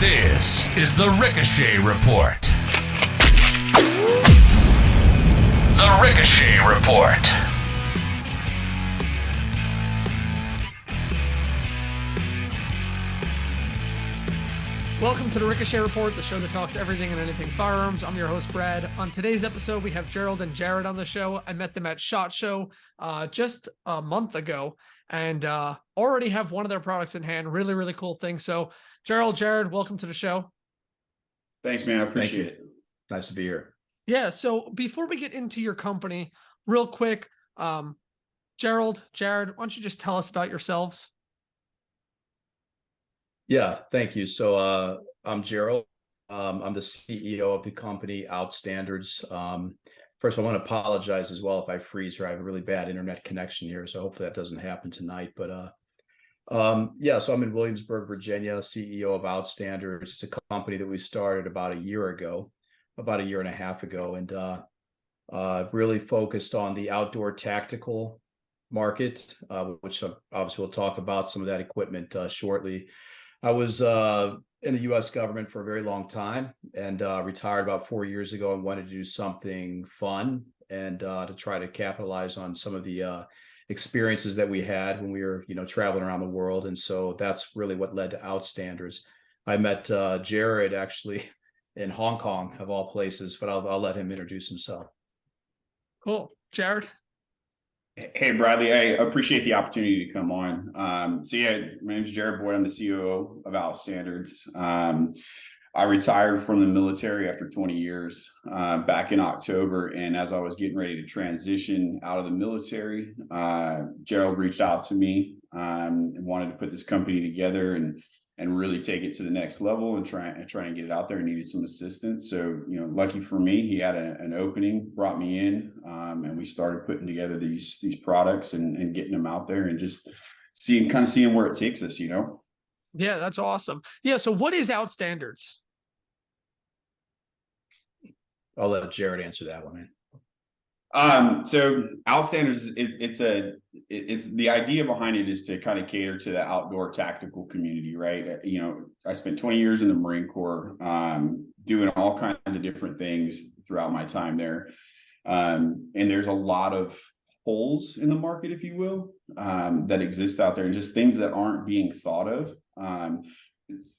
This is the Ricochet Report. The Ricochet Report. Welcome to the Ricochet Report, the show that talks everything and anything firearms. I'm your host, Brad. On today's episode, we have Gerald and Jared on the show. I met them at SHOT Show just a month ago and already have one of their products in hand. Really, really cool thing. So, Gerald, Jared, welcome to the show. Thanks, man. I appreciate it. Nice to be here. Yeah, so before we get into your company, real quick, Gerald, Jared, why don't you just tell us about yourselves? Yeah, thank you. So I'm Gerald. I'm the CEO of the company Outstandards. First, I want to apologize as well if I freeze here. I have a really bad internet connection here, so hopefully that doesn't happen tonight. But yeah, so I'm in Williamsburg, Virginia, CEO of Outstandards. It's a company that we started about a year and a half ago, and really focused on the outdoor tactical market, which obviously we'll talk about some of that equipment shortly. I was in the U.S. government for a very long time and retired about 4 years ago and wanted to do something fun and to try to capitalize on some of the experiences that we had when we were, traveling around the world. And so that's really what led to Outstandards. I met Gerald actually in Hong Kong, of all places, but I'll let him introduce himself. Cool. Jared? Hey, Bradley, I appreciate the opportunity to come on. So yeah, my name is Gerald Boyd. I'm the COO of Outstandards. I retired from the military after 20 years back in October. And as I was getting ready to transition out of the military, Gerald reached out to me and wanted to put this company together and really take it to the next level and try and get it out there, and needed some assistance. So, lucky for me, he had an opening, brought me in, and we started putting together these products and getting them out there and just seeing where it takes us, Yeah, that's awesome. Yeah. So what is Outstandards? I'll let Jared answer that one, man. So Outstanders it's the idea behind it is to kind of cater to the outdoor tactical community, right? I spent 20 years in the Marine Corps, doing all kinds of different things throughout my time there. And there's a lot of holes in the market, if you will, that exist out there, and just things that aren't being thought of.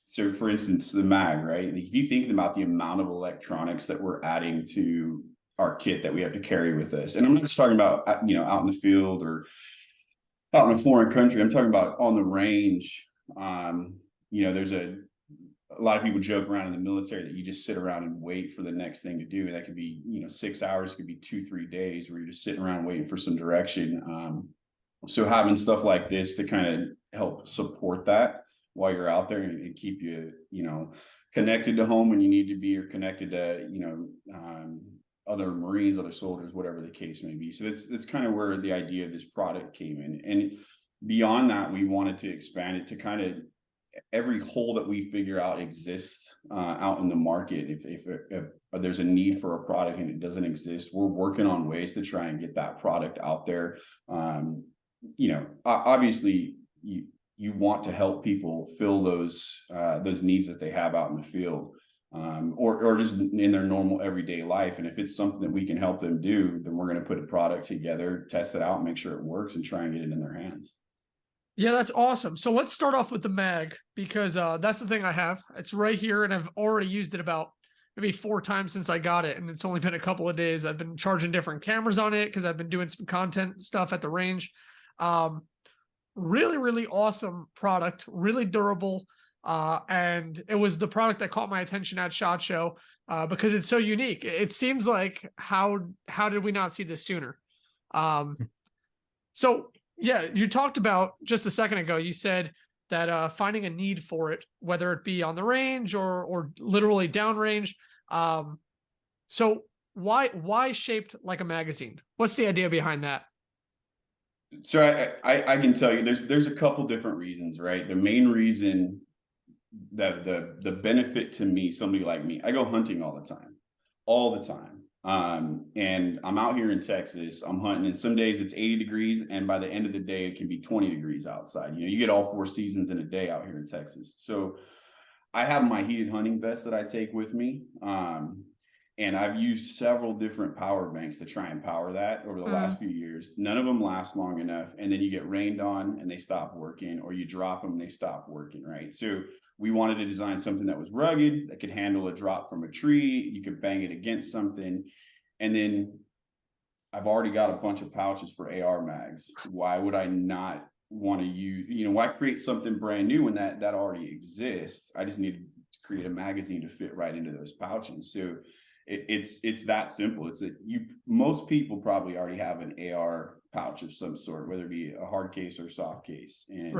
So for instance, the MAG, right? If you think about the amount of electronics that we're adding to our kit that we have to carry with us, and I'm not just talking about out in the field or out in a foreign country. I'm talking about on the range. There's a lot of people joke around in the military that you just sit around and wait for the next thing to do, and that could be 6 hours, could be 2-3 days where you're just sitting around waiting for some direction. So having stuff like this to kind of help support that while you're out there and keep you connected to home when you need to be, or connected to other Marines, other soldiers, whatever the case may be. So that's kind of where the idea of this product came in. And beyond that, we wanted to expand it to kind of every hole that we figure out exists out in the market. If there's a need for a product and it doesn't exist, we're working on ways to try and get that product out there. Obviously you want to help people fill those needs that they have out in the field. Or just in their normal everyday life. And if it's something that we can help them do, then we're going to put a product together, test it out, make sure it works, and try and get it in their hands. Yeah, that's awesome. So let's start off with the MAG, because that's the thing I have. It's right here, and I've already used it about maybe 4 times since I got it, and it's only been a couple of days. I've been charging different cameras on it because I've been doing some content stuff at the range. Really, really awesome product, really durable. And it was the product that caught my attention at SHOT Show because it's so unique. It seems like how did we not see this sooner? So yeah, you talked about just a second ago, you said that finding a need for it, whether it be on the range or literally downrange. So why shaped like a magazine? What's the idea behind that? So I can tell you there's a couple different reasons, right? The main reason that the benefit to me, somebody like me, I go hunting all the time. And I'm out here in Texas, I'm hunting, and some days it's 80 degrees. And by the end of the day, it can be 20 degrees outside. You get all 4 seasons in a day out here in Texas. So I have my heated hunting vest that I take with me. And I've used several different power banks to try and power that over the last few years. None of them last long enough. And then you get rained on and they stop working, or you drop them and they stop working, right? So we wanted to design something that was rugged, that could handle a drop from a tree. You could bang it against something. And then I've already got a bunch of pouches for AR mags. Why would I not want to use, why create something brand new when that already exists? I just need to create a magazine to fit right into those pouches. So it's that simple. It's that most people probably already have an AR pouch of some sort, whether it be a hard case or soft case. And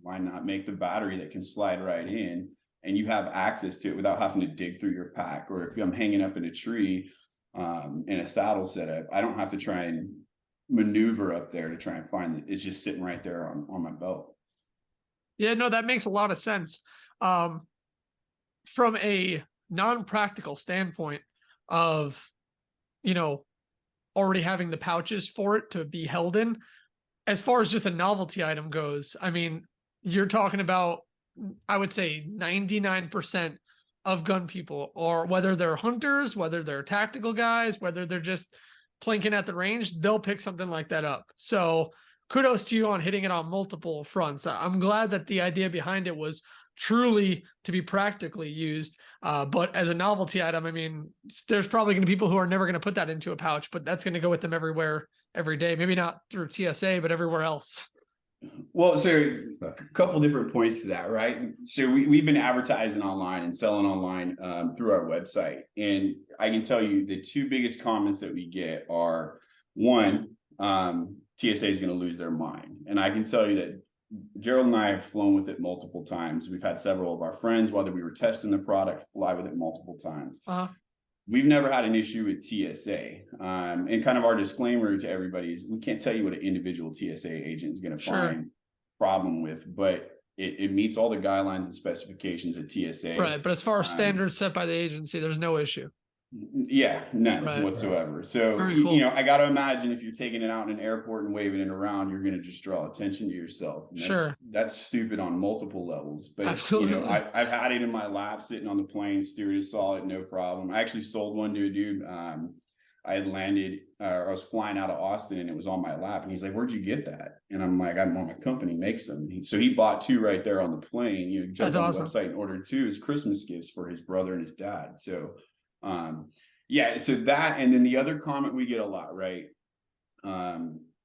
why not make the battery that can slide right in and you have access to it without having to dig through your pack? Or if I'm hanging up in a tree in a saddle setup, I don't have to try and maneuver up there to try and find it. It's just sitting right there on my belt. Yeah, no, that makes a lot of sense. From a non-practical standpoint of, already having the pouches for it to be held in, as far as just a novelty item goes, I mean, you're talking about, I would say 99% of gun people, or whether they're hunters, whether they're tactical guys, whether they're just plinking at the range, they'll pick something like that up. So kudos to you on hitting it on multiple fronts. I'm glad that the idea behind it was truly to be practically used. But as a novelty item, I mean, there's probably going to be people who are never going to put that into a pouch, but that's going to go with them everywhere, every day. Maybe not through TSA, but everywhere else. Well, so a couple different points to that, right? So we've been advertising online and selling online through our website. And I can tell you the two biggest comments that we get are, one, TSA is going to lose their mind. And I can tell you that Gerald and I have flown with it multiple times. We've had several of our friends, whether we were testing the product, fly with it multiple times. We've never had an issue with TSA. And kind of our disclaimer to everybody is we can't tell you what an individual TSA agent is going to find problem with, but it meets all the guidelines and specifications of TSA. Right. But as far as standards set by the agency, there's no issue. Yeah, none whatsoever. So, cool. I got to imagine if you're taking it out in an airport and waving it around, you're going to just draw attention to yourself. And that's stupid on multiple levels. But, absolutely. I've had it in my lap sitting on the plane. Stewardess saw it, no problem. I actually sold one to a dude. I had landed, I was flying out of Austin and it was on my lap. And he's like, "Where'd you get that?" And I'm like, "I'm on my company makes them." So he bought two right there on the plane. Jumped on the website and ordered two as Christmas gifts for his brother and his dad. So, so that, and then the other comment we get a lot, right,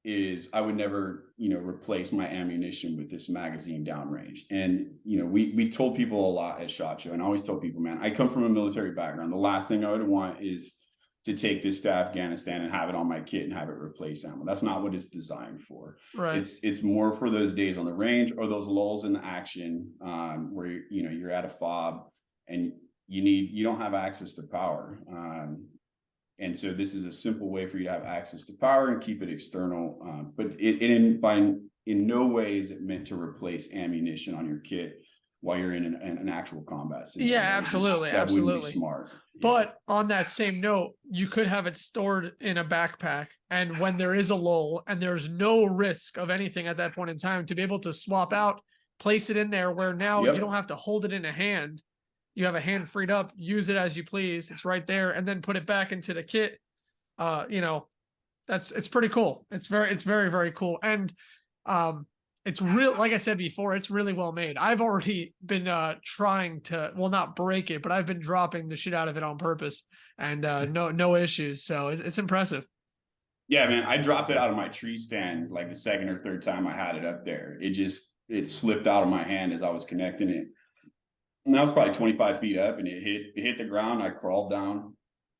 is I would never, replace my ammunition with this magazine downrange. And, we told people a lot at SHOT Show, and I always tell people, man, I come from a military background. The last thing I would want is to take this to Afghanistan and have it on my kit and have it replace ammo. That's not what it's designed for. Right. It's more for those days on the range or those lulls in the action, where you're at a fob and you don't have access to power. And so this is a simple way for you to have access to power and keep it external. But in no way is it meant to replace ammunition on your kit while you're in an actual combat scenario. Yeah, absolutely. That absolutely. wouldn't be smart. But on that same note, you could have it stored in a backpack. And when there is a lull and there's no risk of anything at that point in time, to be able to swap out, place it in there where now you don't have to hold it in a hand. You have a hand freed up, use it as you please. It's right there, and then put it back into the kit. It's pretty cool. It's very, very cool. And it's real, like I said before, it's really well made. I've already been trying to, well, not break it, but I've been dropping the shit out of it on purpose, and no issues. So it's impressive. Yeah, man, I dropped it out of my tree stand like the second or third time I had it up there. It slipped out of my hand as I was connecting it. And I was probably 25 feet up, and it hit the ground. I crawled down,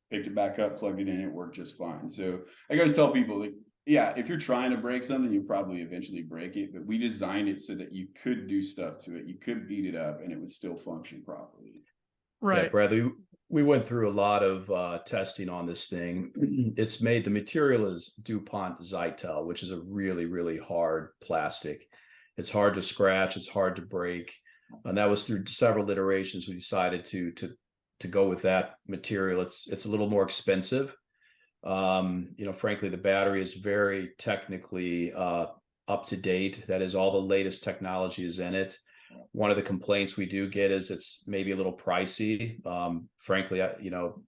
picked it back up, plugged it in. It worked just fine. So I always tell people, like, yeah, if you're trying to break something, you'll probably eventually break it. But we designed it so that you could do stuff to it. You could beat it up, and it would still function properly. Right. Yeah, Bradley, we went through a lot of testing on this thing. It's made, the material is DuPont Zytel, which is a really, really hard plastic. It's hard to scratch. It's hard to break. And that was through several iterations we decided to go with that material. It's a little more expensive. Frankly, the battery is very technically up to date. That is, all the latest technology is in it. One of the complaints we do get is it's maybe a little pricey. Frankly,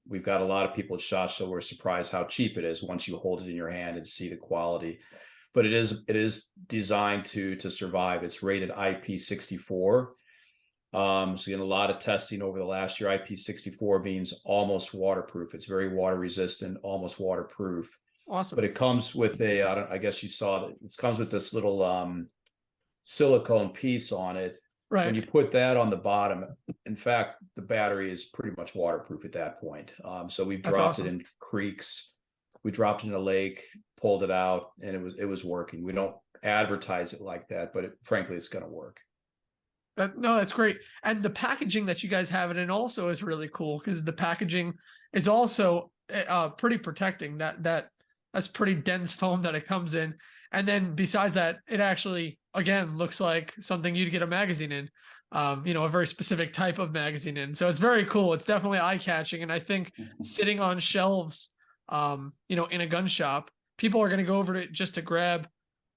we've got a lot of people at SHOT Show who are surprised how cheap it is once you hold it in your hand and see the quality. But it is designed to survive. It's rated IP64. So in a lot of testing over the last year, IP64 means almost waterproof. It's very water resistant, almost waterproof. Awesome. But it comes with I guess you saw that it comes with this little silicone piece on it. Right. When you put that on the bottom, in fact, the battery is pretty much waterproof at that point. So we've dropped it in creeks. We dropped it in a lake, pulled it out, and it was working. We don't advertise it like that, but frankly, it's going to work. No, that's great. And the packaging that you guys have it in also is really cool because the packaging is also pretty protecting. That's pretty dense foam that it comes in. And then besides that, it actually, again, looks like something you'd get a magazine in, a very specific type of magazine in. So it's very cool. It's definitely eye-catching. And I think sitting on shelves, in a gun shop, people are going to go over to it just to grab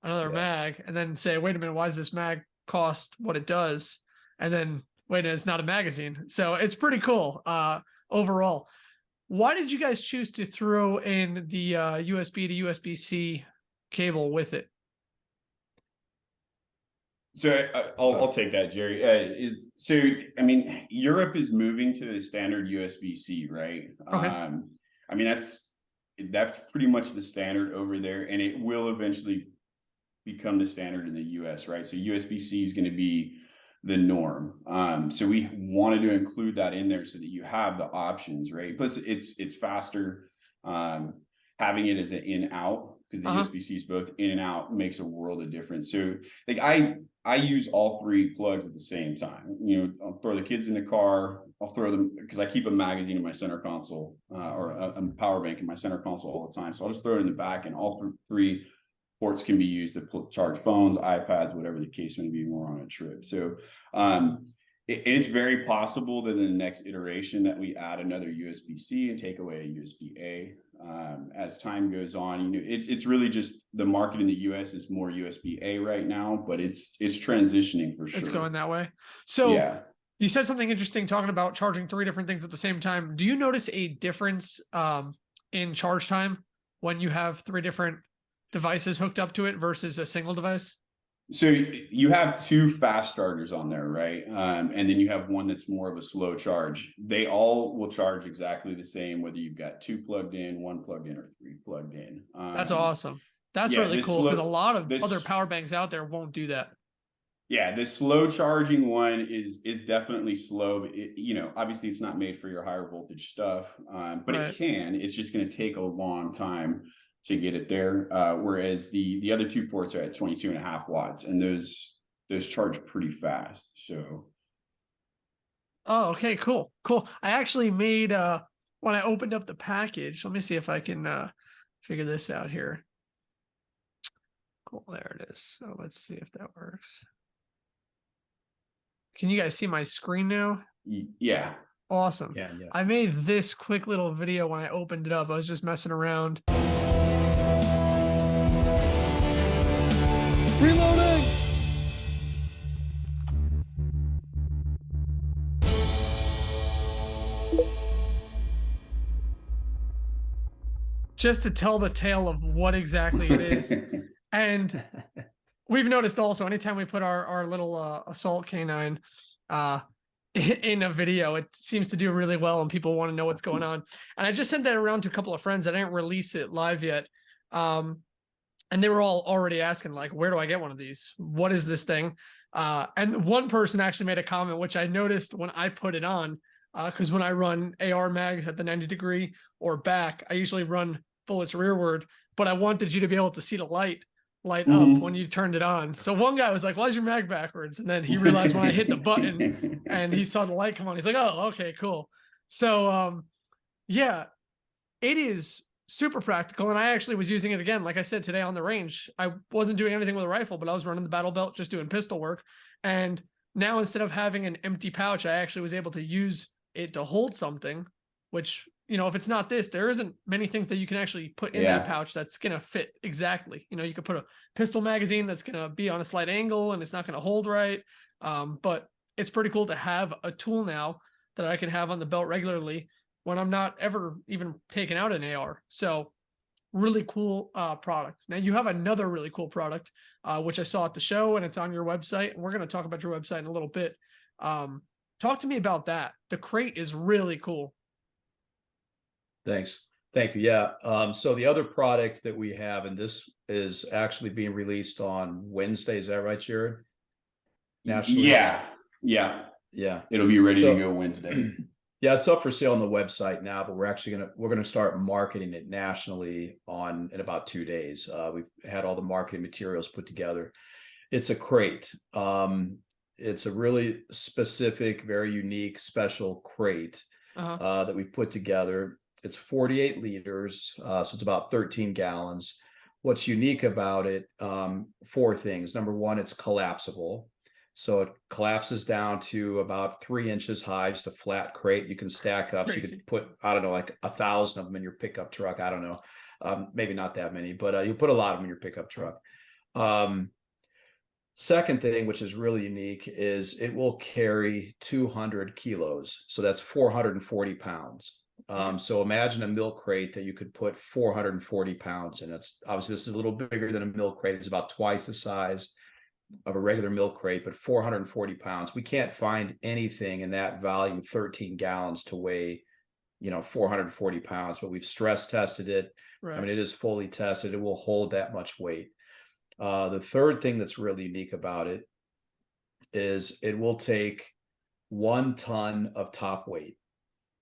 another mag and then say, wait a minute, why does this mag cost what it does? And then, wait a minute, it's not a magazine. So it's pretty cool overall. Why did you guys choose to throw in the USB to USB-C cable with it? So I'll take that, Jerry. Europe is moving to the standard USB-C, right? Okay. That's pretty much the standard over there, and it will eventually become the standard in the US, right? So USB-C is going to be the norm. So we wanted to include that in there so that you have the options, right? Plus it's faster. Having it as an in-out, because the USB-C is both in and out, makes a world of difference. So like I use all three plugs at the same time. I'll throw the kids in the car. I'll throw them because I keep a magazine in my center console or a power bank in my center console all the time. So I'll just throw it in the back, and all three ports can be used to charge phones, iPads, whatever the case may be, more on a trip. So it's very possible that in the next iteration that we add another USB-C and take away a USB-A. As time goes on, it's really just the market in the US is more USB-A right now, but it's transitioning for sure. It's going that way. So you said something interesting talking about charging three different things at the same time. Do you notice a difference in charge time when you have three different devices hooked up to it versus a single device? So you have two fast chargers on there, right? And then you have one that's more of a slow charge. They all will charge exactly the same, whether you've got two plugged in, one plugged in, or three plugged in. That's awesome. That's really cool because a lot of other power banks out there won't do that. Yeah, the slow charging one is definitely slow. But obviously it's not made for your higher voltage stuff, but it can. It's just going to take a long time to get it there. Whereas the other two ports are at 22.5 watts, and those charge pretty fast. So. Oh, okay, cool. I actually made, when I opened up the package, let me see if I can figure this out here. Cool, there it is. So let's see if that works. Can you guys see my screen now? Yeah. Awesome. Yeah. I made this quick little video when I opened it up. I was just messing around. Reloading! Just to tell the tale of what exactly it is. And we've noticed also anytime we put our little assault canine in a video, it seems to do really well and people want to know what's going on. And I just sent that around to a couple of friends. I didn't release it live yet. And they were all already asking, like, where do I get one of these? What is this thing? And one person actually made a comment, which I noticed when I put it on, because when I run AR mags at the 90 degree or back, I usually run bullets rearward, but I wanted you to be able to see the light up when you turned it on. So one guy was like, why is your mag backwards? And then he realized when I hit the button and he saw the light come on, he's like, oh, okay, cool. So yeah, it is super practical. And I actually was using it again, like I said, today on the range. I wasn't doing anything with a rifle, but I was running the battle belt, just doing pistol work. And now instead of having an empty pouch, I actually was able to use it to hold something, which if it's not this, there isn't many things that you can actually put in that pouch that's going to fit exactly. You could put a pistol magazine that's going to be on a slight angle and it's not going to hold right. But it's pretty cool to have a tool now that I can have on the belt regularly when I'm not ever even taking out an AR. So really cool product. Now you have another really cool product, which I saw at the show, and it's on your website. And we're going to talk about your website in a little bit. Talk to me about that. The crate is really cool. Thanks. Thank you. Yeah. So the other product that we have, and this is actually being released on Wednesday. Is that right, Jared? Nationally? Yeah. It'll be ready to go Wednesday. Yeah, it's up for sale on the website now, but we're gonna start marketing it nationally in about 2 days. We've had all the marketing materials put together. It's a crate. It's a really specific, very unique, special crate that we've put together. It's 48 liters, so it's about 13 gallons. What's unique about it, 4 things. Number one, it's collapsible. So it collapses down to about 3 inches high, just a flat crate you can stack up. Crazy. So you could put, I don't know, like 1,000 of them in your pickup truck. I don't know, maybe not that many, but you put a lot of them in your pickup truck. Second thing, which is really unique, is it will carry 200 kilos. So that's 440 pounds. So imagine a milk crate that you could put 440 pounds in. That's obviously, this is a little bigger than a milk crate. It's about twice the size of a regular milk crate, but 440 pounds. We can't find anything in that volume, 13 gallons, to weigh 440 pounds, but we've stress tested it. Right. I mean, it is fully tested. It will hold that much weight. The third thing that's really unique about it is it will take 1 ton of top weight.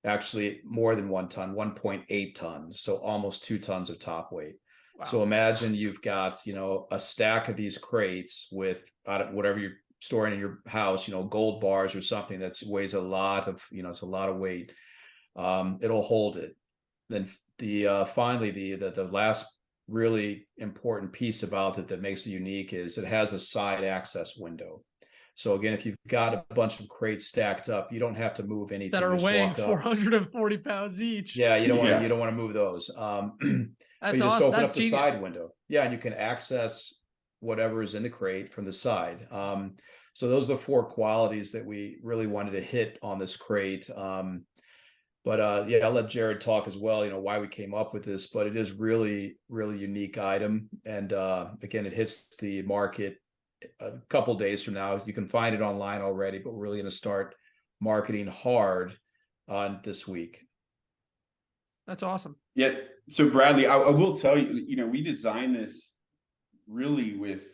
Actually, more than 1 ton, 1.8 tons. So almost 2 tons of top weight. Wow. So imagine you've got, a stack of these crates with whatever you're storing in your house, gold bars or something that weighs a lot of, it's a lot of weight. It'll hold it. Then finally, the last really important piece about it that makes it unique is it has a side access window. So again, if you've got a bunch of crates stacked up, you don't have to move anything that are weighing 440 pounds each. Yeah, you don't want to move those. That's you just awesome. open That's up the genius. side window. Yeah, and you can access whatever is in the crate from the side. So those are the 4 qualities that we really wanted to hit on this crate. But I'll let Jared talk as well, why we came up with this, but it is really, really unique item. And again, it hits the market a couple days from now. You can find it online already, but we're really going to start marketing hard on this week. That's awesome. Yeah. So Bradley, I will tell you, we designed this really with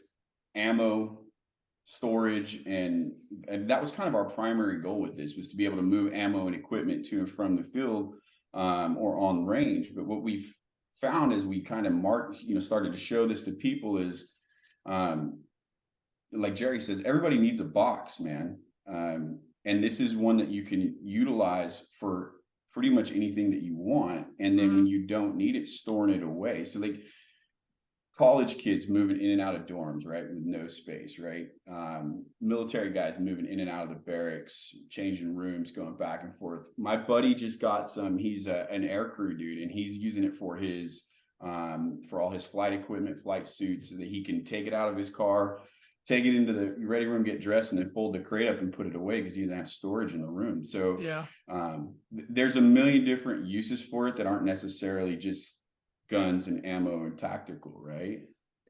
ammo storage, and that was kind of our primary goal with this, was to be able to move ammo and equipment to and from the field or on range. But what we've found as we kind of started to show this to people is, like Jerry says, everybody needs a box, man. And this is one that you can utilize for pretty much anything that you want. And then when you don't need it, storing it away. So like college kids moving in and out of dorms, right, with no space, right? Military guys moving in and out of the barracks, changing rooms, going back and forth. My buddy just got he's an aircrew dude, and he's using it for his for all his flight equipment, flight suits, so that he can take it out of his car, take it into the ready room, get dressed, and then fold the crate up and put it away because he doesn't have storage in the room. So there's a million different uses for it that aren't necessarily just guns and ammo and tactical, right?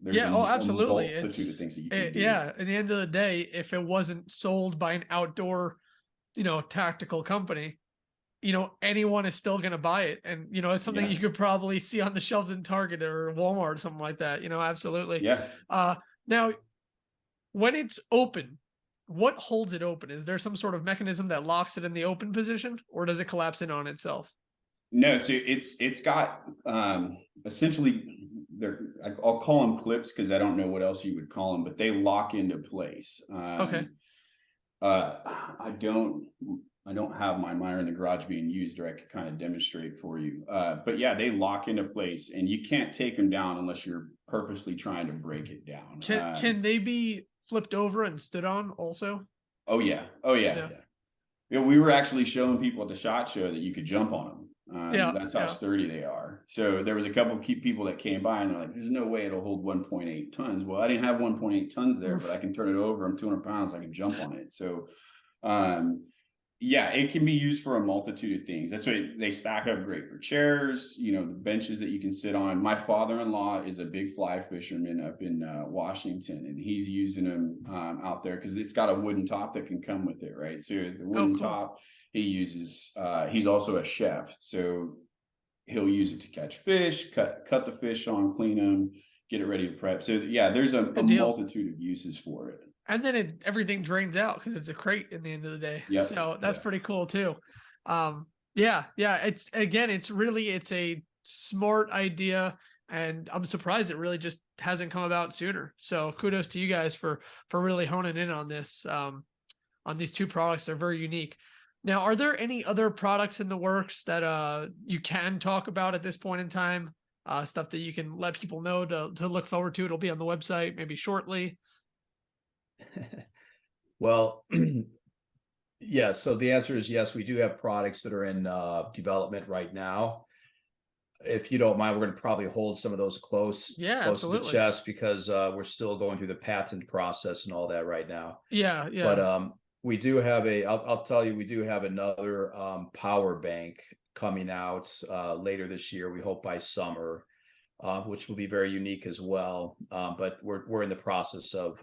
There's absolutely. A multitude of things that you can do. Yeah, at the end of the day, if it wasn't sold by an outdoor, tactical company, anyone is still going to buy it. And, it's something you could probably see on the shelves in Target or Walmart or something like that, absolutely. Yeah. Now, when it's open, what holds it open? Is there some sort of mechanism that locks it in the open position, or does it collapse in on itself? No, so it's got essentially, I'll call them clips because I don't know what else you would call them, but they lock into place. Okay. I don't have my miner in the garage being used, or I could kind of demonstrate for you. But yeah, they lock into place, and you can't take them down unless you're purposely trying to break it down. Can they be flipped over and stood on also? Oh yeah. we were actually showing people at the SHOT Show that you could jump on them. Yeah, That's how sturdy they are. So there was a couple of people that came by and they're like, there's no way it'll hold 1.8 tons. Well, I didn't have 1.8 tons there, but I can turn it over. I'm 200 pounds. I can jump on it. So, yeah, it can be used for a multitude of things. That's why they stack up great for chairs, you know, the benches that you can sit on. My father-in-law is a big fly fisherman up in Washington, and he's using them out there because it's got a wooden top that can come with it, right? So the wooden top he uses, he's also a chef. So he'll use it to catch fish, cut the fish on, clean them, get it ready to prep. So yeah, there's a multitude of uses for it. And then everything drains out because it's a crate at the end of the day. Yep. So that's pretty cool too. Yeah. It's a smart idea, and I'm surprised it really just hasn't come about sooner. So kudos to you guys for really honing in on this, on these two products. They're very unique. Now, are there any other products in the works that you can talk about at this point in time? Stuff that you can let people know to look forward to? It'll be on the website maybe shortly. Well, yeah. So the answer is yes. We do have products that are in development right now. If you don't mind, we're going to probably hold some of those close to the chest because we're still going through the patent process and all that right now. Yeah. But we do have I'll tell you, we do have another power bank coming out later this year. We hope by summer. Which will be very unique as well. But we're in the process of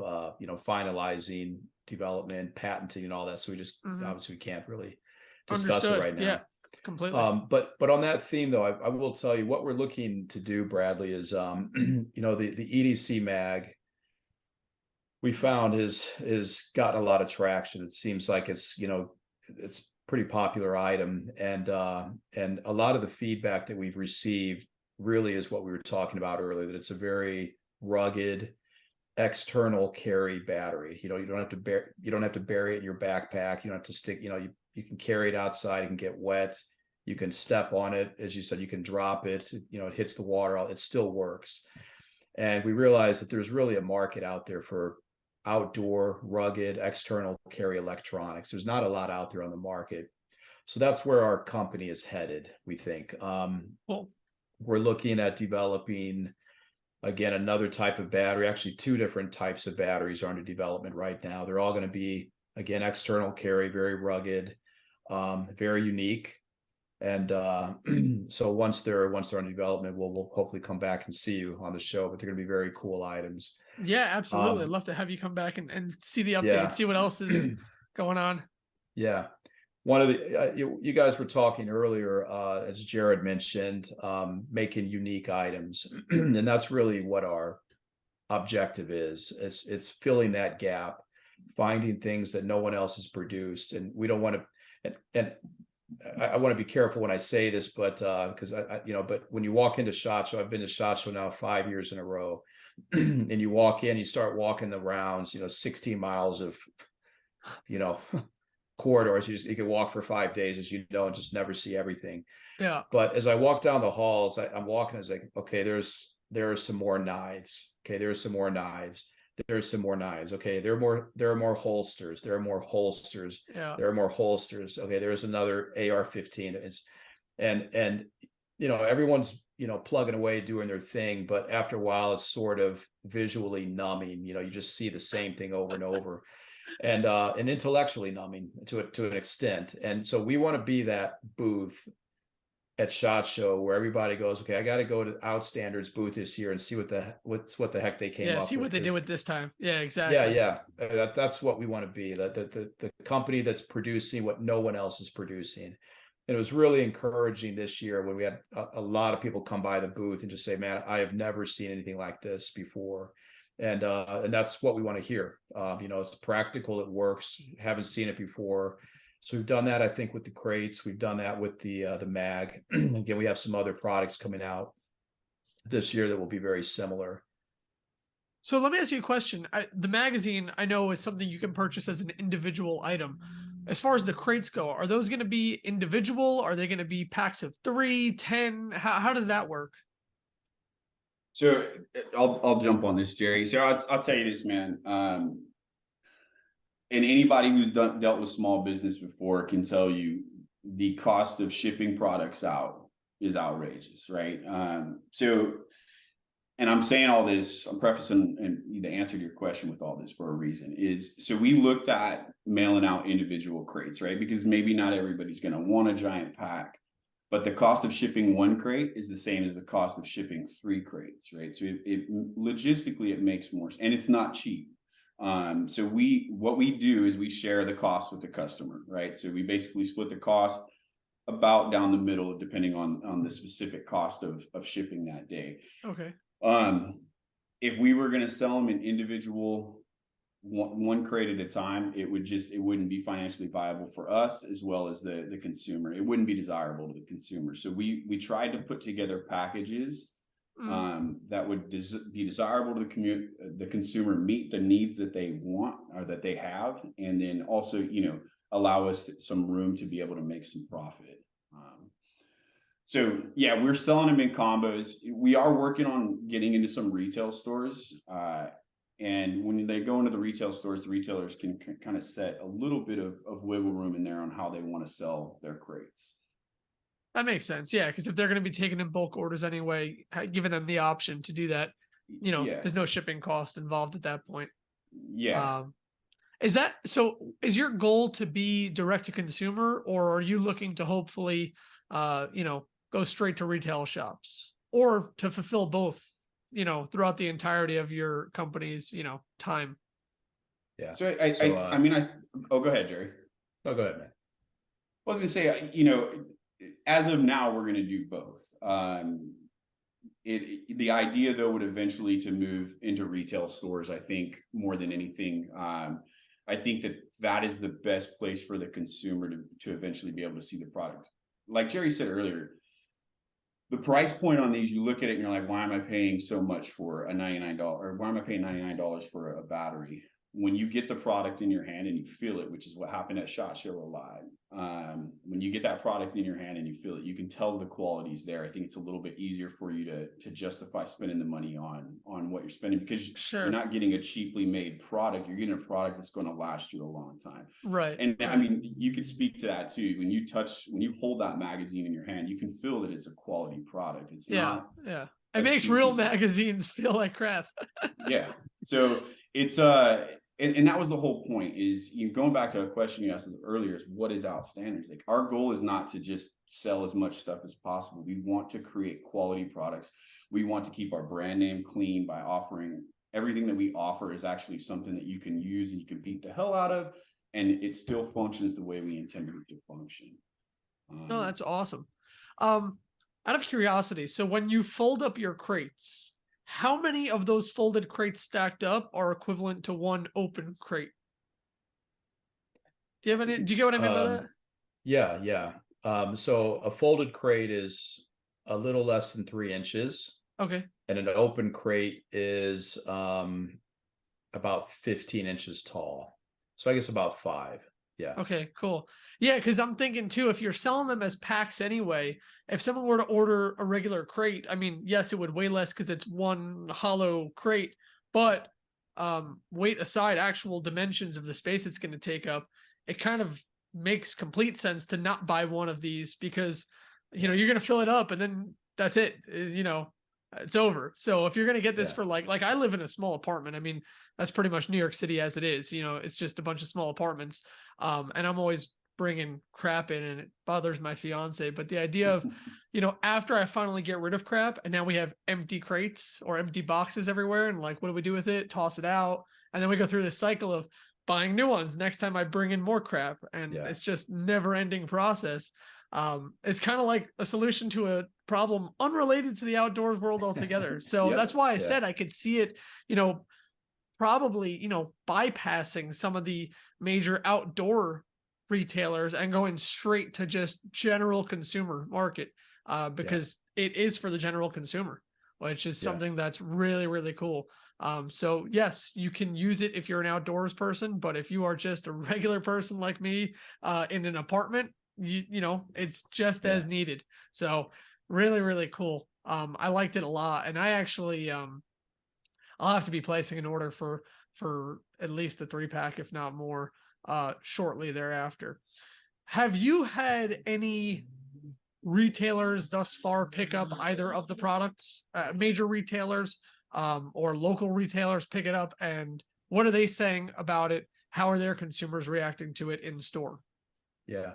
finalizing development, patenting, and all that. So we just obviously we can't really discuss it right now. Yeah, completely. But on that theme though, I will tell you what we're looking to do, Bradley, is the EDC MAG we found is gotten a lot of traction. It seems like it's pretty popular item, and a lot of the feedback that we've received really is what we were talking about earlier, that it's a very rugged external carry battery. You don't have to bury it in your backpack. You don't have to stick, you can carry it outside. It can get wet. You can step on it. As you said, you can drop it, it hits the water, it still works. And we realized that there's really a market out there for outdoor rugged external carry electronics. There's not a lot out there on the market. So that's where our company is headed, we think. We're looking at developing, again, another type of battery. Actually, two different types of batteries are under development right now. They're all going to be, again, external carry, very rugged, very unique. And so once they're under development, we'll hopefully come back and see you on the show. But they're going to be very cool items. Yeah, absolutely. I'd love to have you come back and see the update, see what else is going on. Yeah. One of the you guys were talking earlier, as Gerald mentioned, making unique items, and that's really what our objective is. It's filling that gap, finding things that no one else has produced, and we don't want to. And I want to be careful when I say this, but because but when you walk into SHOT Show, I've been to SHOT Show now 5 years in a row, and you walk in, you start walking the rounds, 16 miles of, corridors. You can walk for 5 days, as and just never see everything. Yeah. But as I walk down the halls, I'm walking, I was like, okay, there are some more knives. Okay, there's some more knives. There's some more knives. Okay, there are more holsters. There are more holsters. Yeah. There are more holsters. Okay, there's another AR-15. And everyone's plugging away doing their thing, but after a while it's sort of visually numbing. You just see the same thing over and over. And intellectually numbing to an extent. And so we want to be that booth at SHOT Show where everybody goes, okay, I got to go to Outstandards booth this year and see what the heck they came up with. Yeah, see what they did with this time. Yeah, exactly. Yeah. That's what we want to be. The company that's producing what no one else is producing. And it was really encouraging this year when we had a lot of people come by the booth and just say, man, I have never seen anything like this before. And that's what we want to hear. It's practical, it works. Haven't seen it before. So we've done that, I think, with the crates. We've done that with the MAG. Again, we have some other products coming out this year that will be very similar. So let me ask you a question. The magazine, I know, is something you can purchase as an individual item. As far as the crates go, are those going to be individual? Are they going to be packs of 3, 10? How does that work? So I'll jump on this, Jerry. So I'll tell you this, man. and anybody who's dealt with small business before can tell you the cost of shipping products out is outrageous, right? So, and I'm saying all this, I'm prefacing and the answer to your question with all this for a reason is, so we looked at mailing out individual crates, right? Because maybe not everybody's going to want a giant pack, but the cost of shipping one crate is the same as the cost of shipping 3 crates, right? So it logistically, it makes more, and it's not cheap. So what we do is we share the cost with the customer, right? So we basically split the cost about down the middle, depending on the specific cost of shipping that day. Okay. If we were going to sell them in individual one crate at a time, it wouldn't be financially viable for us as well as the consumer. It wouldn't be desirable to the consumer. So we tried to put together packages that would be desirable to the consumer, meet the needs that they want or that they have, and then also, allow us some room to be able to make some profit. So yeah, we're selling them in combos. We are working on getting into some retail stores. And when they go into the retail stores, the retailers can kind of set a little bit of wiggle room in there on how they want to sell their crates. That makes sense. Yeah. Because if they're going to be taking in bulk orders anyway, giving them the option to do that, there's no shipping cost involved at that point. Yeah. Is your goal to be direct to consumer, or are you looking to hopefully, go straight to retail shops, or to fulfill both, throughout the entirety of your company's, time? Yeah. So go ahead, Jerry. No, go ahead, man. I was going to say, as of now, we're going to do both. The idea though would eventually to move into retail stores. I think more than anything, I think that is the best place for the consumer to eventually be able to see the product. Like Jerry said earlier, the price point on these, you look at it and you're like, why am I paying so much for a $99? Or why am I paying $99 for a battery? When you get the product in your hand and you feel it, which is what happened at SHOT Show Live. When you get that product in your hand and you feel it, you can tell the quality is there. I think it's a little bit easier for you to justify spending the money on what you're spending, because you're not getting a cheaply made product. You're getting a product that's going to last you a long time. Right. And I mean, you could speak to that too. When you hold that magazine in your hand, you can feel that it's a quality product. It's not. Yeah. It makes real magazines feel like crap. Yeah. So it's and that was the whole point, is going back to a question you asked earlier, is what is Outstandards? Like, our goal is not to just sell as much stuff as possible. We want to create quality products. We want to keep our brand name clean by offering everything that we offer is actually something that you can use and you can beat the hell out of, and it still functions the way we intended it to function. No, that's awesome. Out of curiosity, so when you fold up your crates, how many of those folded crates stacked up are equivalent to one open crate? Do you get what I mean by that? Yeah. So a folded crate is a little less than 3 inches. Okay. And an open crate is about 15 inches tall. So I guess about 5. Yeah. Okay, cool. Yeah, because I'm thinking too, if you're selling them as packs anyway, if someone were to order a regular crate, I mean, yes, it would weigh less because it's one hollow crate, but weight aside, actual dimensions of the space it's going to take up, it kind of makes complete sense to not buy one of these, because you're going to fill it up and then that's it. It's over. So if you're going to get this for like I live in a small apartment. I mean, that's pretty much New York City as it is. It's just a bunch of small apartments. And I'm always bringing crap in, and it bothers my fiance. But the idea of, after I finally get rid of crap and now we have empty crates or empty boxes everywhere, and like, what do we do with it? Toss it out. And then we go through this cycle of buying new ones next time I bring in more crap. And it's just never ending process. It's kind of like a solution to a problem unrelated to the outdoors world altogether. So that's why I said I could see it, probably, bypassing some of the major outdoor retailers and going straight to just general consumer market, because it is for the general consumer, which is something that's really, really cool. So yes, you can use it if you're an outdoors person, but if you are just a regular person like me, in an apartment, it's just as needed. So really, really cool. I liked it a lot. And I actually, I'll have to be placing an order for for at least a 3-pack, if not more, shortly thereafter. Have you had any retailers thus far pick up either of the products, major retailers or local retailers pick it up? And what are they saying about it? How are their consumers reacting to it in store? Yeah.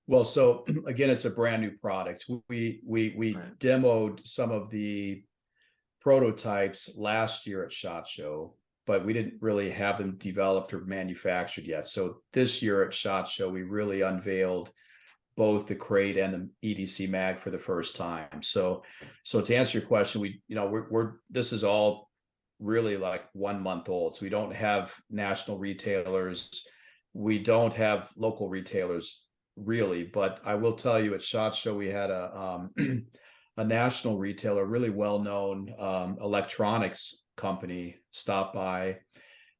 Well, so again, it's a brand new product. We Right. demoed some of the prototypes last year at SHOT Show, but we didn't really have them developed or manufactured yet. So this year at SHOT Show, we really unveiled both the crate and the EDC mag for the first time. So to answer your question, we're this is all really like 1 month old. So we don't have national retailers. We don't have local retailers really, but I will tell you at SHOT Show, we had a national retailer, really well-known electronics company stop by,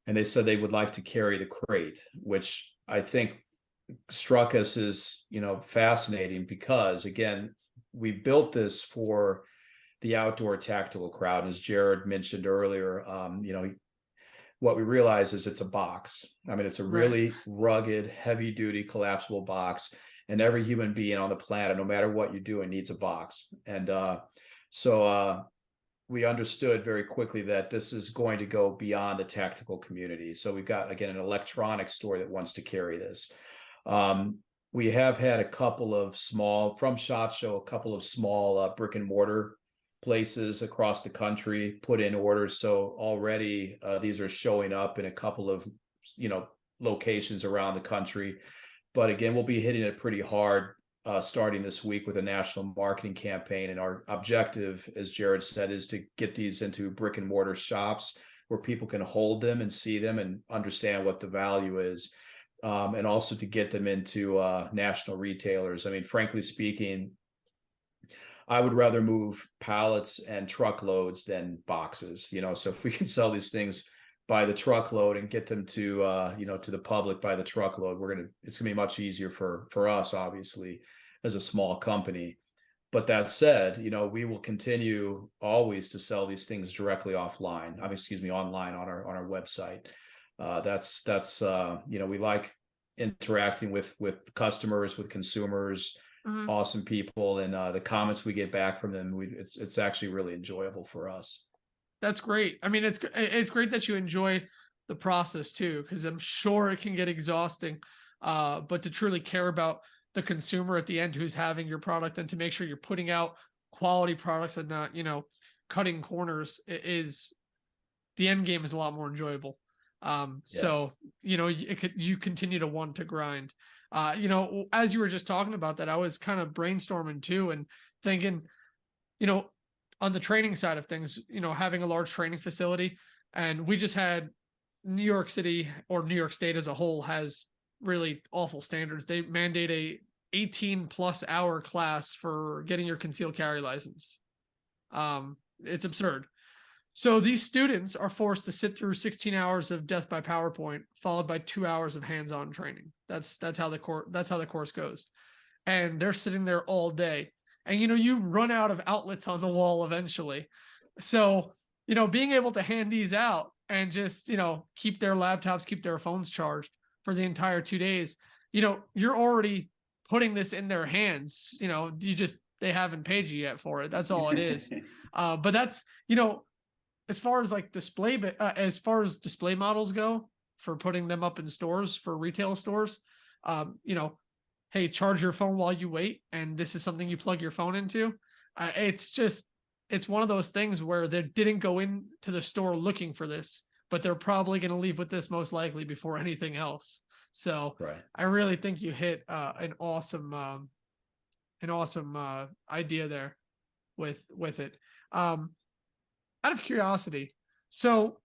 and they said they would like to carry the crate, which I think struck us as, fascinating because again, we built this for the outdoor tactical crowd. As Jared mentioned earlier, what we realize is it's a box. I mean, it's a really rugged, heavy duty, collapsible box. And every human being on the planet, no matter what you're doing, needs a box. And so we understood very quickly that this is going to go beyond the tactical community. So we've got, again, an electronics store that wants to carry this. We have had a couple of small, from SHOT Show, a couple of small brick and mortar places across the country put in orders. So already these are showing up in a couple of, locations around the country. But again, we'll be hitting it pretty hard starting this week with a national marketing campaign. And our objective, as Jared said, is to get these into brick and mortar shops where people can hold them and see them and understand what the value is. And also to get them into national retailers. I mean, frankly speaking, I would rather move pallets and truckloads than boxes, so if we can sell these things by the truckload and get them to, to the public by the truckload, it's gonna be much easier for us, obviously, as a small company. But that said, we will continue always to sell these things directly online. Online on our website. That's we like interacting with customers, with consumers. Mm-hmm. Awesome people, and the comments we get back from them, it's actually really enjoyable for us. That's great. I mean, it's great that you enjoy the process too, because I'm sure it can get exhausting. But to truly care about the consumer at the end who's having your product, and to make sure you're putting out quality products and not, cutting corners, the end game is a lot more enjoyable. So you continue to want to grind. As you were just talking about that, I was kind of brainstorming too and thinking, on the training side of things, having a large training facility, and we just had New York City, or New York State as a whole, has really awful standards. They mandate a 18+ hour class for getting your concealed carry license. It's absurd. So these students are forced to sit through 16 hours of death by PowerPoint, followed by 2 hours of hands-on training. That's how the course goes. And they're sitting there all day. And you run out of outlets on the wall eventually. So, being able to hand these out and just, keep their laptops, keep their phones charged for the entire 2 days, you're already putting this in their hands. They haven't paid you yet for it. That's all it is. But that's, as far as like as far as display models go for putting them up in stores, for retail stores, hey, charge your phone while you wait, and this is something you plug your phone into. It's one of those things where they didn't go into the store looking for this, but they're probably going to leave with this most likely before anything else. So I really think you hit an awesome idea there with it. Out of curiosity, so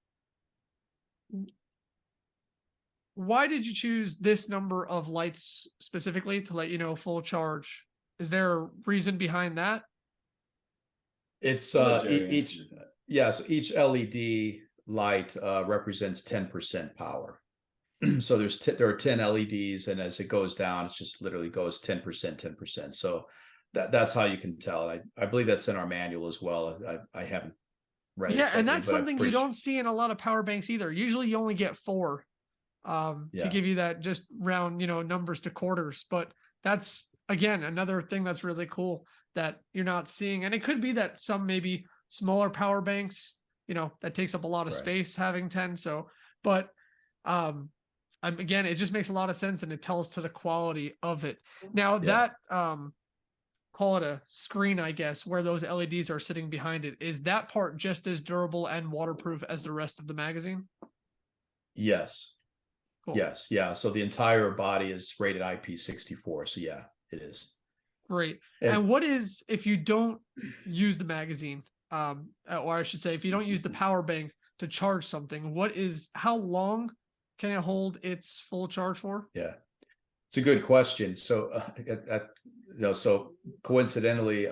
why did you choose this number of lights specifically to let full charge? Is there a reason behind that? It's so each LED light represents 10% power. So there are 10 LEDs, and as it goes down, it just literally goes 10%. So that's how you can tell. I believe that's in our manual as well. I haven't right? Yeah, and But that's but I'm something you pretty sure. don't see in a lot of power banks either. Usually you only get 4 to Yeah, give you that just round, numbers to quarters. But that's again another thing that's really cool that you're not seeing. And it could be that some maybe smaller power banks, that takes up a lot of right. space having 10. So, but um again, it just makes a lot of sense and it tells to the quality of it. Now Yeah. that call it a screen, I guess, where those LEDs are sitting behind it, is that part just as durable and waterproof as the rest of the magazine? Yes. Cool. Yes. Yeah. So the entire body is rated IP64. So yeah, it is. Great. And And what is, if you don't use the magazine, or I should say, if you don't use the power bank to charge something, how long can it hold its full charge for? yeah, it's a good question. So, so coincidentally,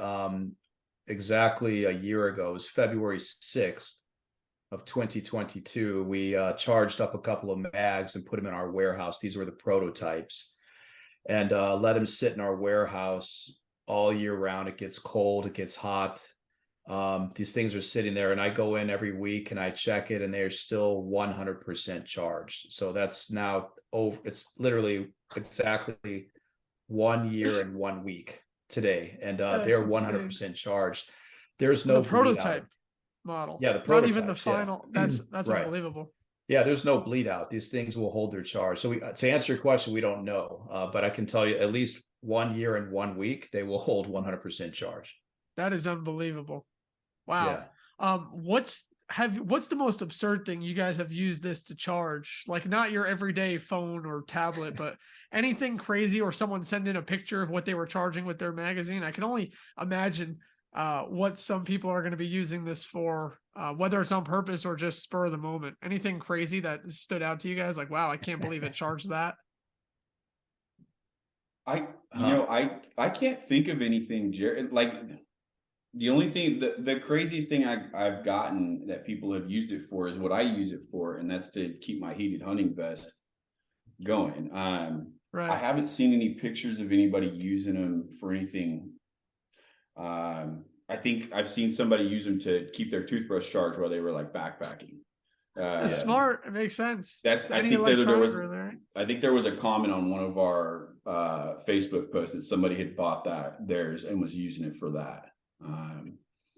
exactly a year ago, it was February 6th of 2022, we charged up a couple of mags and put them in our warehouse. These were the prototypes, and let them sit in our warehouse all year round. It gets cold, it gets hot. These things are sitting there, and I go in every week and I check it, and they're still 100% charged. So that's now over. It's literally exactly 1 year and 1 week today, and That's they're insane. 100% charged. There's The no bleed prototype out. model, Yeah, the not even the prototypes. Yeah, final. That's right. unbelievable. Yeah, there's no bleed out. These things will hold their charge. So to answer your question, we don't know, but I can tell you at least 1 year and 1 week they will hold 100% charge. That is unbelievable. Wow. Yeah. What's the most absurd thing you guys have used this to charge? Like not your everyday phone or tablet, but anything crazy, or someone send in a picture of what they were charging with their magazine. I can only imagine what some people are going to be using this for, whether it's on purpose or just spur of the moment. Anything crazy that stood out to you guys? Like, wow, I can't believe it charged that. I can't think of anything, Jared. Like the only thing, the craziest thing I've gotten that people have used it for is what I use it for, and that's to keep my heated hunting vest going. I Right. haven't seen any pictures of anybody using them for anything. I think I've seen somebody use them to keep their toothbrush charged while they were like backpacking. That's Yeah. smart. It makes sense. That's I Any think there electronic was really, right? I think there was a comment on one of our Facebook posts that somebody had bought theirs and was using it for that.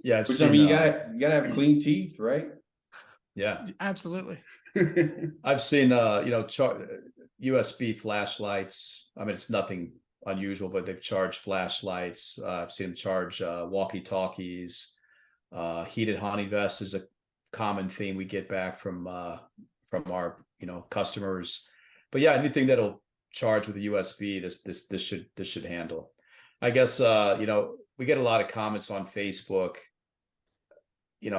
Yeah, I've Which seen, I mean, you gotta have clean teeth, right? yeah, Absolutely. I've seen USB flashlights. I mean, it's nothing unusual, but they've charged flashlights. I've seen them charge walkie-talkies. Heated hunting vests is a common theme we get back from our customers. But yeah, anything that'll charge with a USB, this should handle. I guess we get a lot of comments on Facebook.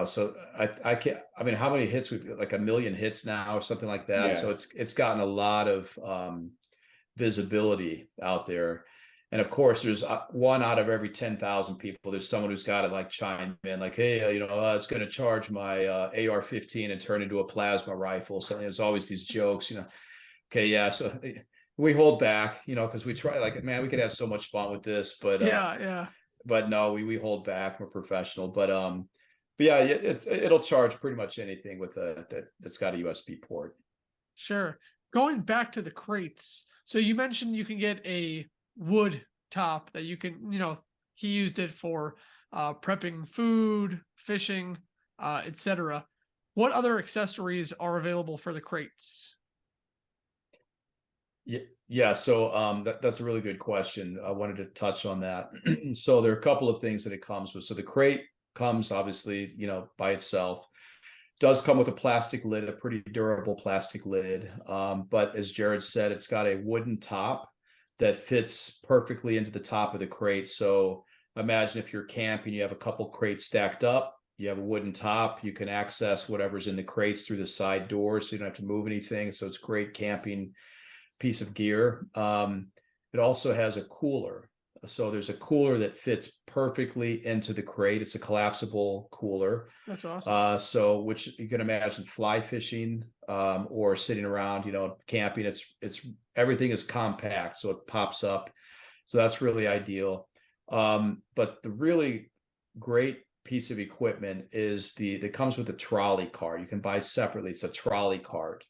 So I can't. I mean, how many hits we've got? Like 1 million hits now, or something like that. Yeah. So it's gotten a lot of visibility out there. And of course, there's one out of every 10,000 people. There's someone who's got to like chime in, like, hey, it's going to charge my AR-15 and turn into a plasma rifle. So there's always these jokes, Okay, yeah. So we hold back, because we try. Like, man, we could have so much fun with this, but Yeah. But no, we hold back. We're professional, but yeah, it'll charge pretty much anything with that's got a USB port. Sure. Going back to the crates. So you mentioned you can get a wood top that you can, he used it for prepping food, fishing, etc. What other accessories are available for the crates? Yeah. So that's a really good question. I wanted to touch on that. So there are a couple of things that it comes with. So the crate comes obviously, by itself. Does come with a plastic lid, a pretty durable plastic lid. But as Jared said, it's got a wooden top that fits perfectly into the top of the crate. So imagine if you're camping, you have a couple crates stacked up, you have a wooden top, you can access whatever's in the crates through the side doors, so you don't have to move anything. So it's a great camping piece of gear. It also has a cooler. So there's a cooler that fits perfectly into the crate. It's a collapsible cooler. That's awesome. So which you can imagine fly fishing or sitting around, camping. It's everything is compact, so it pops up. So that's really ideal. But the really great piece of equipment is that comes with a trolley cart. You can buy separately. It's a trolley cart.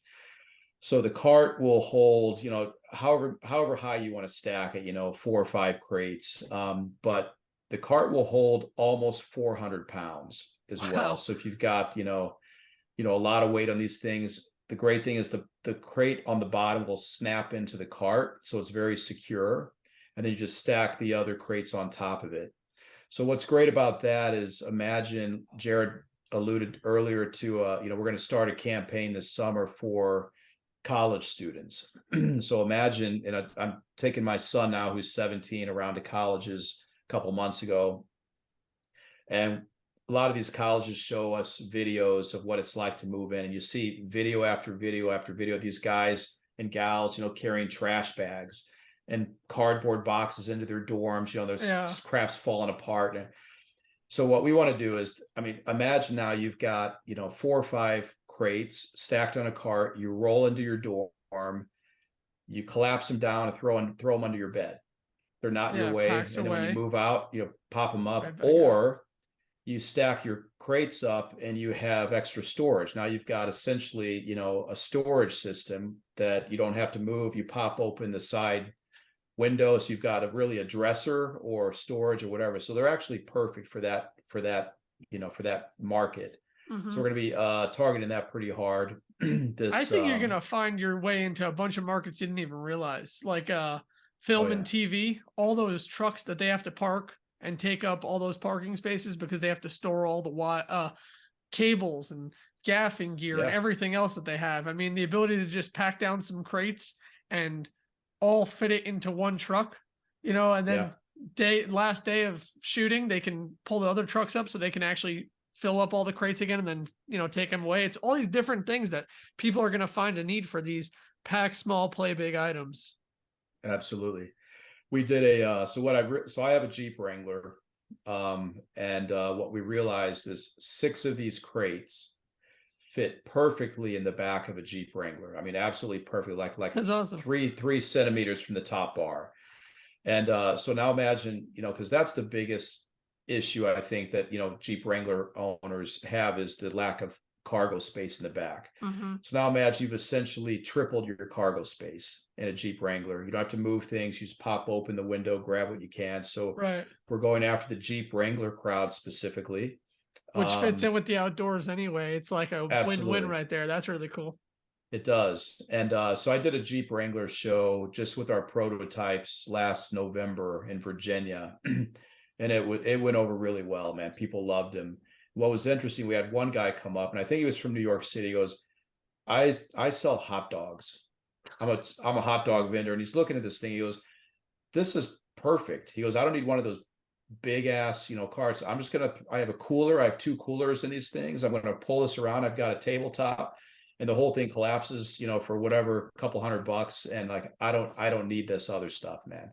So the cart will hold, however high you want to stack it, 4 or 5 crates. But the cart will hold almost 400 pounds as well. Wow. So if you've got, a lot of weight on these things, the great thing is the crate on the bottom will snap into the cart. So it's very secure. And then you just stack the other crates on top of it. So what's great about that is, imagine, Jared alluded earlier to, we're going to start a campaign this summer for college students. So imagine, and I'm taking my son now, who's 17, around to colleges a couple months ago. And a lot of these colleges show us videos of what it's like to move in. And you see video after video after video of these guys and gals, carrying trash bags and cardboard boxes into their dorms. There's crap's falling apart. So what we want to do is, imagine now you've got, 4 or 5 crates stacked on a cart. You roll into your dorm, you collapse them down and throw them under your bed. They're not in your way. And then when you move out, pop them up, or you stack your crates up and you have extra storage. Now you've got essentially, a storage system that you don't have to move. You pop open the side window, so you've got a dresser or storage or whatever. So they're actually perfect for that market. Mm-hmm. So we're going to be targeting that pretty hard. I think you're going to find your way into a bunch of markets you didn't even realize, like film and TV, all those trucks that they have to park and take up all those parking spaces because they have to store all the cables and gaffing gear and everything else that they have. The ability to just pack down some crates and all fit it into one truck, and then last day of shooting, they can pull the other trucks up so they can actually fill up all the crates again and then, take them away. It's all these different things that people are going to find a need for, these pack small, play big items. Absolutely. We did so I have a Jeep Wrangler. And what we realized is 6 of these crates fit perfectly in the back of a Jeep Wrangler. Absolutely perfect. Like that's awesome. 3 centimeters from the top bar. And so now imagine, because that's the biggest issue I think that, Jeep Wrangler owners have, is the lack of cargo space in the back. Mm-hmm. So now imagine you've essentially tripled your cargo space in a Jeep Wrangler. You don't have to move things. You just pop open the window, grab what you can. So we're going after the Jeep Wrangler crowd specifically. Which fits in with the outdoors anyway. It's like a absolutely. Win-win right there. That's really cool. It does. And so I did a Jeep Wrangler show just with our prototypes last November in Virginia. And it went over really well, man. People loved him. What was interesting, we had one guy come up, and I think he was from New York City. He goes, I sell hot dogs. I'm a hot dog vendor. And he's looking at this thing. He goes, this is perfect. He goes, I don't need one of those big ass, carts. I have a cooler. I have 2 coolers in these things. I'm going to pull this around. I've got a tabletop, and the whole thing collapses, for whatever, couple $100. And I don't need this other stuff, man.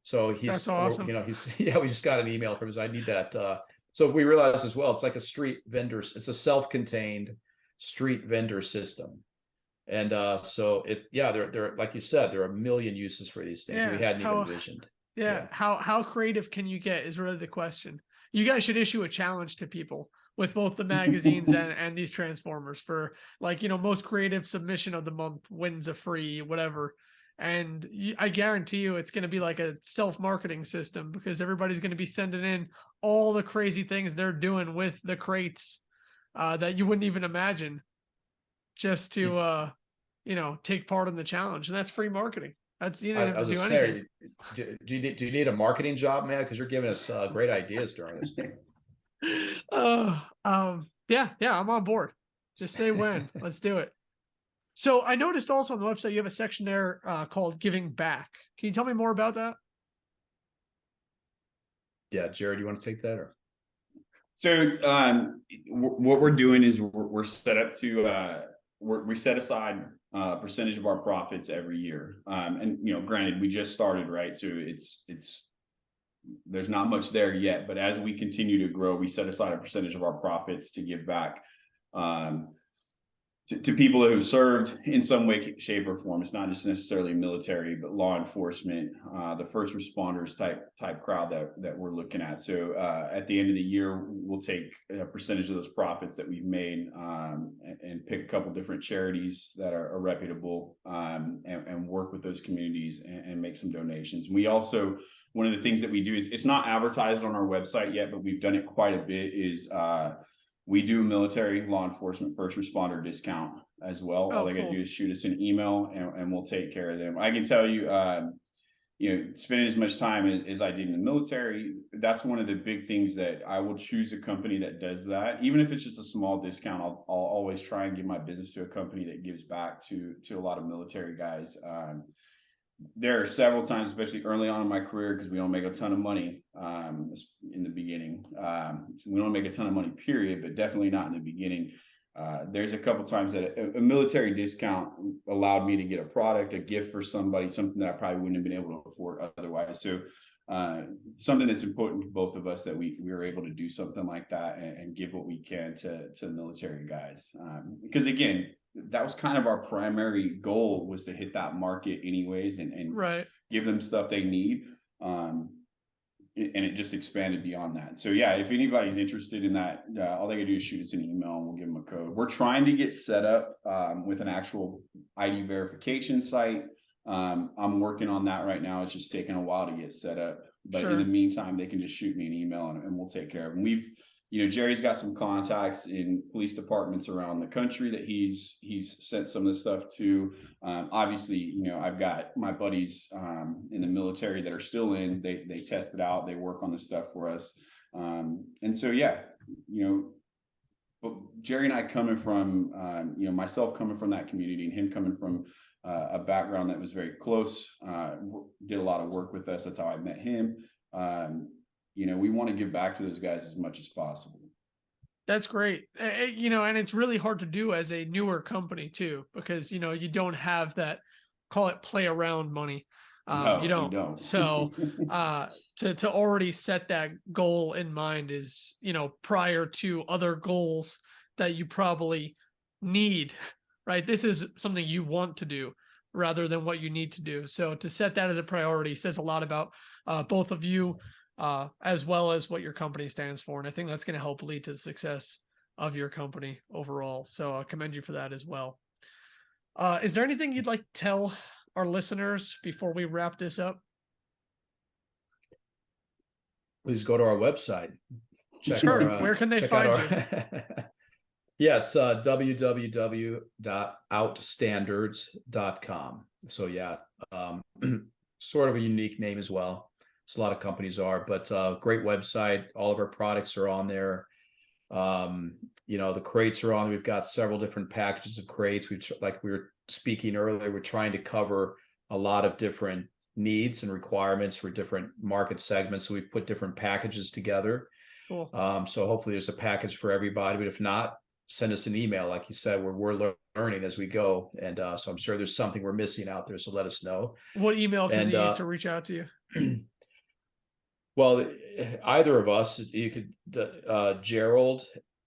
So that's awesome. We just got an email from him. I need that. So we realized as well, it's like a street vendor. It's a self-contained street vendor system. And so they're like you said, there are a million uses for these things we hadn't even envisioned. Yeah. How creative can you get is really the question. You guys should issue a challenge to people with both the magazines and these transformers for most creative submission of the month wins a free whatever. And I guarantee you it's going to be like a self-marketing system, because everybody's going to be sending in all the crazy things they're doing with the crates that you wouldn't even imagine, just to take part in the challenge. And that's free marketing. That's, you don't have to do anything. Do you need a marketing job, man? Because you're giving us great ideas during this. Yeah, I'm on board. Just say when. Let's do it. So I noticed also on the website you have a section there called Giving Back. Can you tell me more about that? Yeah, Jared, you want to take that? Or so what we're doing is we're set up to we set aside a percentage of our profits every year. And granted, we just started, right? So it's there's not much there yet, but as we continue to grow, we set aside a percentage of our profits to give back. to people who served in some way, shape, or form. It's not just necessarily military, but law enforcement, the first responders type crowd that we're looking at. So at the end of the year, we'll take a percentage of those profits that we've made and pick a couple different charities that are reputable and work with those communities and make some donations. We also, one of the things that we do is, it's not advertised on our website yet, but we've done it quite a bit, is we do military, law enforcement, first responder discount as well. All they got to do is shoot us an email and we'll take care of them. I can tell you, spending as much time as I did in the military, that's one of the big things that I will choose a company that does that. Even if it's just a small discount, I'll always try and give my business to a company that gives back to a lot of military guys. There are several times, especially early on in my career, because we don't make a ton of money in the beginning. We don't make a ton of money, period, but definitely not in the beginning. There's a couple times that a military discount allowed me to get a product, a gift for somebody, something that I probably wouldn't have been able to afford otherwise. So something that's important to both of us, that we were able to do something like that and give what we can to military guys. Because again, that was kind of our primary goal, was to hit that market anyways and right. give them stuff they need. And it just expanded beyond that. So yeah, if anybody's interested in that, all they gotta do is shoot us an email and we'll give them a code. We're trying to get set up with an actual ID verification site. I'm working on that right now. It's just taking a while to get set up, but in the meantime, they can just shoot me an email and we'll take care of them. Jerry's got some contacts in police departments around the country that he's sent some of this stuff to. Obviously, I've got my buddies in the military that are still in. They test it out. They work on the stuff for us. And so, yeah, but Jerry and I coming from, myself coming from that community and him coming from a background that was very close, did a lot of work with us. That's how I met him. We want to give back to those guys as much as possible. That's great. And it's really hard to do as a newer company too, because, you don't have that, call it play around money. No, you don't. we don't. So to already set that goal in mind is, prior to other goals that you probably need, right? This is something you want to do rather than what you need to do. So to set that as a priority says a lot about both of you, as well as what your company stands for. And I think that's going to help lead to the success of your company overall. So I commend you for that as well. Is there anything you'd like to tell our listeners before we wrap this up? Please go to our website. Check where can they find you? Yeah, it's www.outstandards.com. So yeah, sort of a unique name as well. A lot of companies are, but great website. All of our products are on there. The crates are on. We've got several different packages of crates. Like we were speaking earlier, we're trying to cover a lot of different needs and requirements for different market segments. So we've put different packages together. Cool. So hopefully there's a package for everybody, but if not, send us an email. Like you said, we're learning as we go. And so I'm sure there's something we're missing out there. So let us know. What email can they use to reach out to you? Well, either of us, you could, Gerald,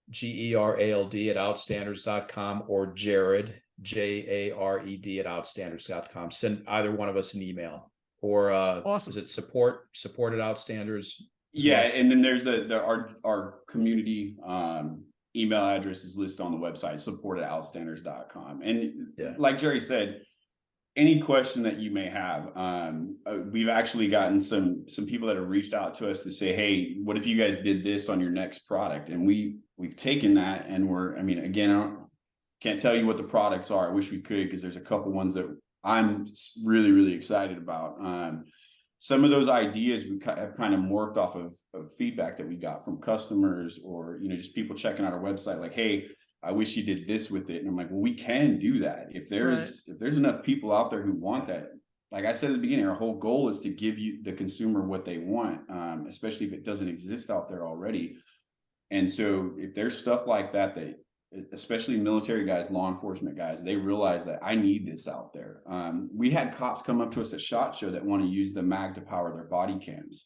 Gerald at outstandards.com, or Jared, Jared at outstandards.com. Send either one of us an email, or awesome. Is it support at Outstandards? Yeah. And then there's our community email address is listed on the website, support at outstandards.com. And like Jerry said, any question that you may have, we've actually gotten some people that have reached out to us to say, hey, what if you guys did this on your next product? And we've taken that, and I can't tell you what the products are. I wish we could, because there's a couple ones that I'm really, really excited about. Some of those ideas we have kind of morphed off of feedback that we got from customers, or just people checking out our website, like, hey, I wish you did this with it. And I'm like, well, we can do that. If there's enough people out there who want that. Like I said at the beginning, our whole goal is to give you, the consumer, what they want, especially if it doesn't exist out there already. And so if there's stuff like that, especially military guys, law enforcement guys, they realize that I need this out there. We had cops come up to us at SHOT Show that want to use the mag to power their body cams.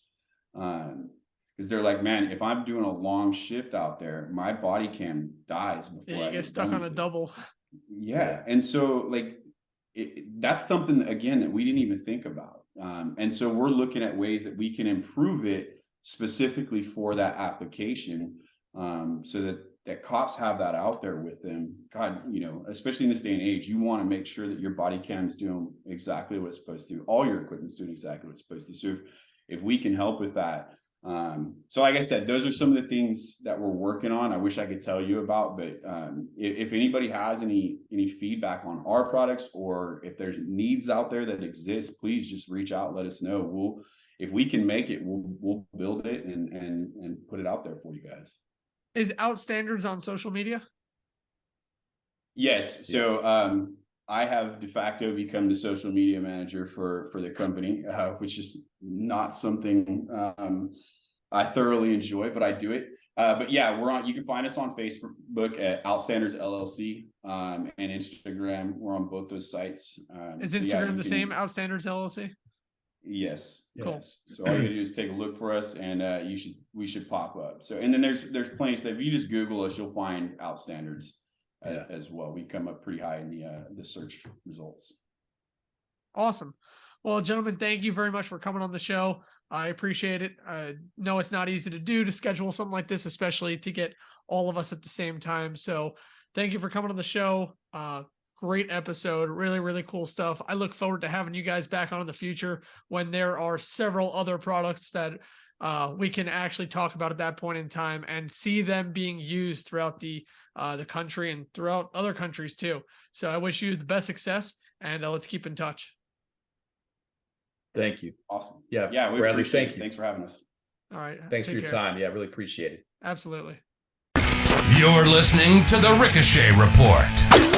Because they're like, man, if I'm doing a long shift out there, my body cam dies before I get stuck on a double. Yeah. And so like, that's something again that we didn't even think about. And so we're looking at ways that we can improve it specifically for that application, so that cops have that out there with them. God, especially in this day and age, you want to make sure that your body cam is doing exactly what it's supposed to. All your equipment's doing exactly what it's supposed to. So if we can help with that. So like I said, those are some of the things that we're working on. I wish I could tell you about, but if anybody has any feedback on our products, or if there's needs out there that exist, please just reach out, let us know. If we can make it, we'll build it and put it out there for you guys. Is Outstandards on social media? Yes. So I have de facto become the social media manager for the company, which is not something I thoroughly enjoy, but I do it. But yeah, you can find us on Facebook at Outstandards LLC, and Instagram. We're on both those sites. Is Instagram the same, Outstandards LLC? Yes. Cool. Yes. So all you gotta do is take a look for us, and we should pop up. So, and then there's plenty of stuff. If you just Google us, you'll find Outstandards as well. We come up pretty high in the search results. Awesome. Well, gentlemen, thank you very much for coming on the show. I appreciate it. I know it's not easy to do, to schedule something like this, especially to get all of us at the same time. So thank you for coming on the show. Great episode. Really, really cool stuff. I look forward to having you guys back on in the future when there are several other products that we can actually talk about at that point in time and see them being used throughout the country and throughout other countries too. So I wish you the best success, and let's keep in touch. Thank you. Awesome. Yeah. Yeah. We Bradley, appreciate thank it. you. Thanks for having us. All right. Thanks for Take your care. time. Yeah, really appreciate it. Absolutely. You're listening to the Ricochet Report.